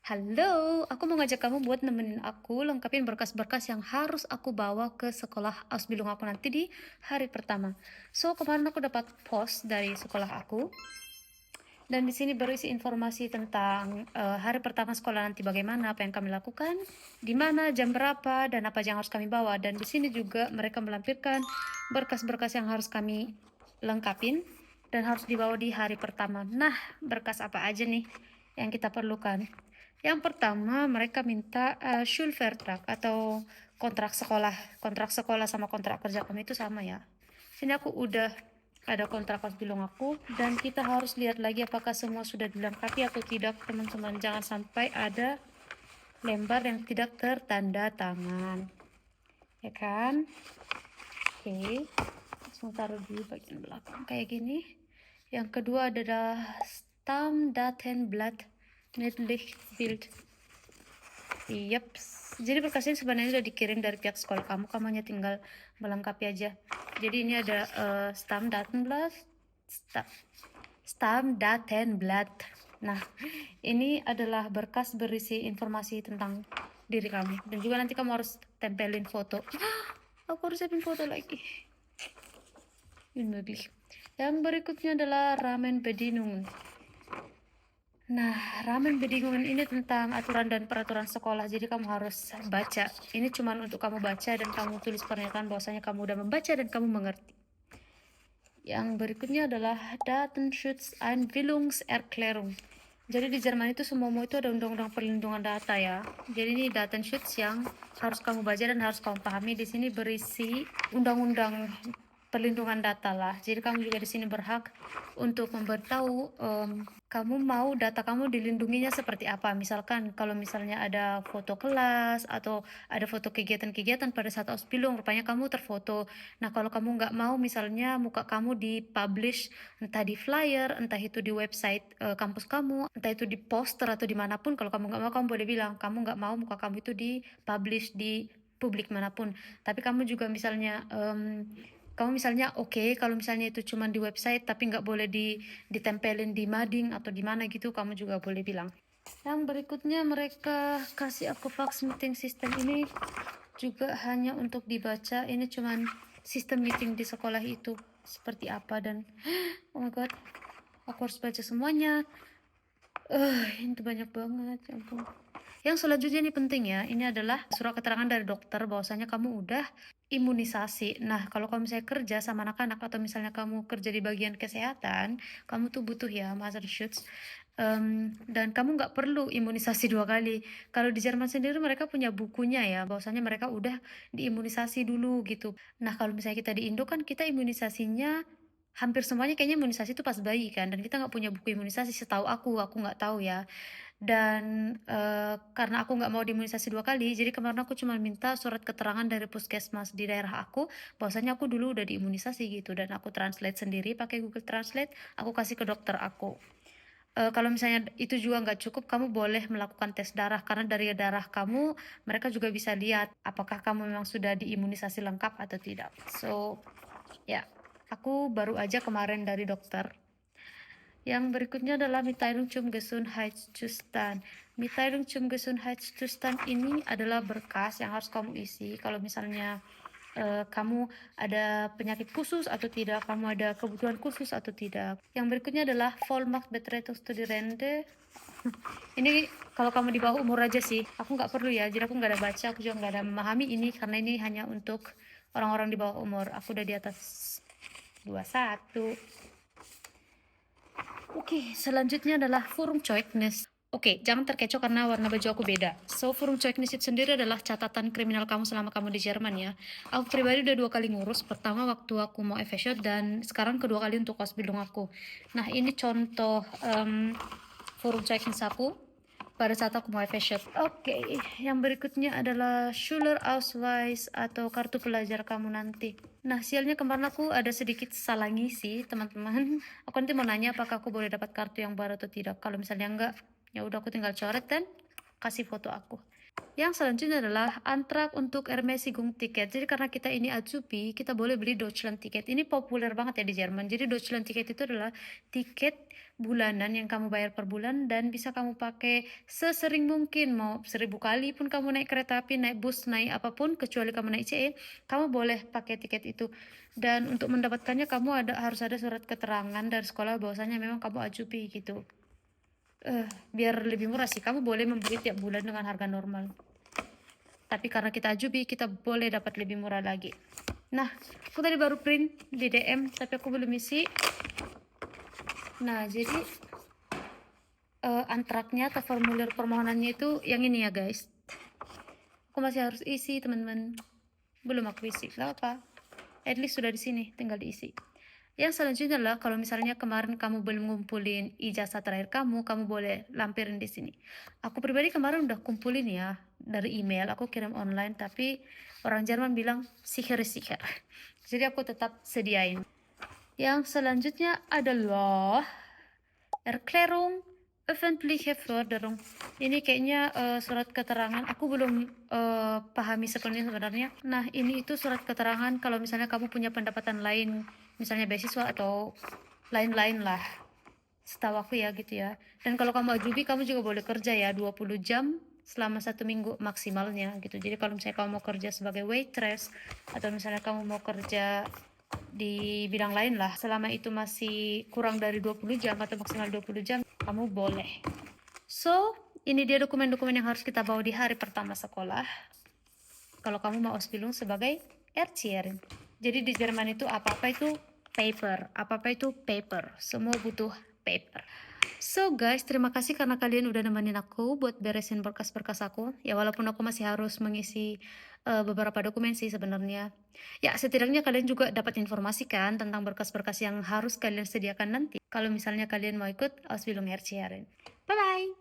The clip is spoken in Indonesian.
Halo, aku mau ngajak kamu buat nemenin aku lengkapin berkas-berkas yang harus aku bawa ke sekolah Ausbildung aku nanti di hari pertama. So, kemarin aku dapat post dari sekolah aku dan di sini berisi informasi tentang hari pertama sekolah nanti bagaimana, apa yang kami lakukan, di mana, jam berapa, dan apa yang harus kami bawa. Dan di sini juga mereka melampirkan berkas-berkas yang harus kami lengkapin dan harus dibawa di hari pertama. Nah, berkas apa aja nih yang kita perlukan? Yang pertama, mereka minta Schulvertrag atau kontrak sekolah. Kontrak sekolah sama kontrak kerja kami itu sama ya. Sini aku udah ada kontrak pas bilang aku, dan kita harus lihat lagi apakah semua sudah dilengkapi atau tidak, teman-teman. Jangan sampai ada lembar yang tidak tertanda tangan, ya kan? Oke, langsung taruh di bagian belakang kayak gini. Yang kedua adalah Stammdatenblatt Netlich Bild. Yep. Jadi berkas ini sebenarnya udah dikirim dari pihak sekolah kamu, kamu hanya tinggal melengkapi aja. Jadi ini ada Stammdatenblatt, Stammdatenblatt. Nah, ini adalah berkas berisi informasi tentang diri kamu, dan juga nanti kamu harus tempelin foto. Aku harus siapin foto lagi. Unmöglich. Yang berikutnya adalah Rahmenbedingungen. Nah, Rahmenbedingungen ini tentang aturan dan peraturan sekolah, jadi kamu harus baca. Ini cuma untuk kamu baca dan kamu tulis pernyataan bahwasanya kamu udah membaca dan kamu mengerti. Yang berikutnya adalah Datenschutzeinwilligungserklärung. Jadi di Jerman itu semua itu ada undang-undang perlindungan data ya. Jadi ini Datenschutz yang harus kamu baca dan harus kamu pahami. Di sini berisi undang-undang perlindungan data lah. Jadi kamu juga di sini berhak untuk memberitahu kamu mau data kamu dilindunginya seperti apa. Misalkan kalau misalnya ada foto kelas atau ada foto kegiatan-kegiatan pada saat Ausbildung, rupanya kamu terfoto. Nah, kalau kamu nggak mau misalnya muka kamu dipublish entah di flyer, entah itu di website kampus kamu, entah itu di poster atau dimanapun, kalau kamu nggak mau, kamu boleh bilang kamu nggak mau muka kamu itu dipublish di publik manapun. Tapi kamu juga misalnya kamu misalnya kalau misalnya itu cuma di website tapi nggak boleh ditempelin di mading atau di mana gitu, kamu juga boleh bilang. Yang berikutnya mereka kasih aku fax meeting system. Ini juga hanya untuk dibaca. Ini cuman sistem meeting di sekolah itu seperti apa, dan oh my god, aku harus baca semuanya. Ini banyak banget, ya ampun. Yang selanjutnya ini penting ya, ini adalah surat keterangan dari dokter bahwasanya kamu udah imunisasi. Nah, kalau kamu misalnya kerja sama anak-anak atau misalnya kamu kerja di bagian kesehatan, kamu tuh butuh ya Mutterschutz. Dan kamu nggak perlu imunisasi 2 kali. Kalau di Jerman sendiri mereka punya bukunya ya, bahwasanya mereka udah diimunisasi dulu gitu. Nah, kalau misalnya kita di Indo kan kita imunisasinya hampir semuanya kayaknya imunisasi itu pas bayi kan, dan kita nggak punya buku imunisasi setahu aku nggak tahu ya. Dan karena aku nggak mau diimunisasi 2 kali, jadi kemarin aku cuma minta surat keterangan dari puskesmas di daerah aku bahwasanya aku dulu udah diimunisasi gitu, dan aku translate sendiri pakai Google Translate, aku kasih ke dokter aku. Kalau misalnya itu juga nggak cukup, kamu boleh melakukan tes darah, karena dari darah kamu mereka juga bisa lihat apakah kamu memang sudah diimunisasi lengkap atau tidak. So ya, aku baru aja kemarin dari dokter. Yang berikutnya adalah Mitteilung zum Gesundheitszustand. Mitteilung zum Gesundheitszustand ini adalah berkas yang harus kamu isi kalau misalnya kamu ada penyakit khusus atau tidak, kamu ada kebutuhan khusus atau tidak. Yang berikutnya adalah Vollmacht Betretungsstudierende. Ini kalau kamu di bawah umur aja sih, aku nggak perlu ya, jadi aku nggak ada baca, aku juga nggak ada memahami ini, karena ini hanya untuk orang-orang di bawah umur. Aku udah di atas 21. Oke, selanjutnya adalah Forumzeugnis. Oke, jangan terkecoh karena warna baju aku beda. So, Forumzeugnis itu sendiri adalah catatan kriminal kamu selama kamu di Jerman ya. Aku pribadi udah 2 kali ngurus. Pertama waktu aku mau FSJ, dan sekarang kedua kali untuk Ausbildung aku. Nah, ini contoh Forumzeugnis aku pada saat aku mau FSJ. Oke, yang berikutnya adalah Schülerausweis atau kartu pelajar kamu nanti. Nah, sialnya kemarin aku ada sedikit salah ngisi, teman-teman. Aku nanti mau nanya apakah aku boleh dapat kartu yang baru atau tidak. Kalau misalnya enggak, ya udah aku tinggal coret dan kasih foto aku. Yang selanjutnya adalah antrak untuk Ermäßigung tiket. Jadi karena kita ini Azubi, kita boleh beli Deutschland tiket. Ini populer banget ya di Jerman. Jadi Deutschland tiket itu adalah tiket bulanan yang kamu bayar per bulan dan bisa kamu pakai sesering mungkin. Mau 1000 kali pun kamu naik kereta api, naik bus, naik apapun, kecuali kamu naik CE, kamu boleh pakai tiket itu. Dan untuk mendapatkannya kamu harus ada surat keterangan dari sekolah bahwasanya memang kamu Azubi gitu. Biar lebih murah sih, kamu boleh membeli tiap bulan dengan harga normal. Tapi karena kita Ajubi, kita boleh dapat lebih murah lagi. Nah, aku tadi baru print di DM, tapi aku belum isi. Nah, jadi antraknya atau formulir permohonannya itu yang ini ya guys. Aku masih harus isi teman-teman. Belum aku isi, gak apa. At least sudah di sini, tinggal diisi. Yang selanjutnya adalah kalau misalnya kemarin kamu belum ngumpulin ijazah terakhir kamu boleh lampirin di sini. Aku pribadi kemarin udah kumpulin ya dari email, aku kirim online, tapi orang Jerman bilang sicher ist sicher. Jadi aku tetap sediain. Yang selanjutnya adalah Erklärung öffentliche Förderung. Ini kayaknya surat keterangan. Aku belum pahami sebenarnya. Nah, ini itu surat keterangan kalau misalnya kamu punya pendapatan lain, misalnya beasiswa atau lain-lain lah. Setahu aku ya gitu ya. Dan kalau kamu ajubi, kamu juga boleh kerja ya 20 jam selama 1 minggu maksimalnya gitu. Jadi kalau misalnya kamu mau kerja sebagai waitress atau misalnya kamu mau kerja di bidang lain lah, selama itu masih kurang dari 20 jam atau maksimal 20 jam, kamu boleh. So, ini dia dokumen-dokumen yang harus kita bawa di hari pertama sekolah kalau kamu mau Ausbildung sebagai Erzieherin. Jadi di Jerman itu apa-apa itu paper, semua butuh paper. So guys, terima kasih karena kalian udah nemenin aku buat beresin berkas-berkas aku. Ya walaupun aku masih harus mengisi beberapa dokumen sih sebenarnya. Ya setidaknya kalian juga dapat informasi kan tentang berkas-berkas yang harus kalian sediakan nanti. Kalau misalnya kalian mau ikut Ausbildung Erzieherin. Bye-bye!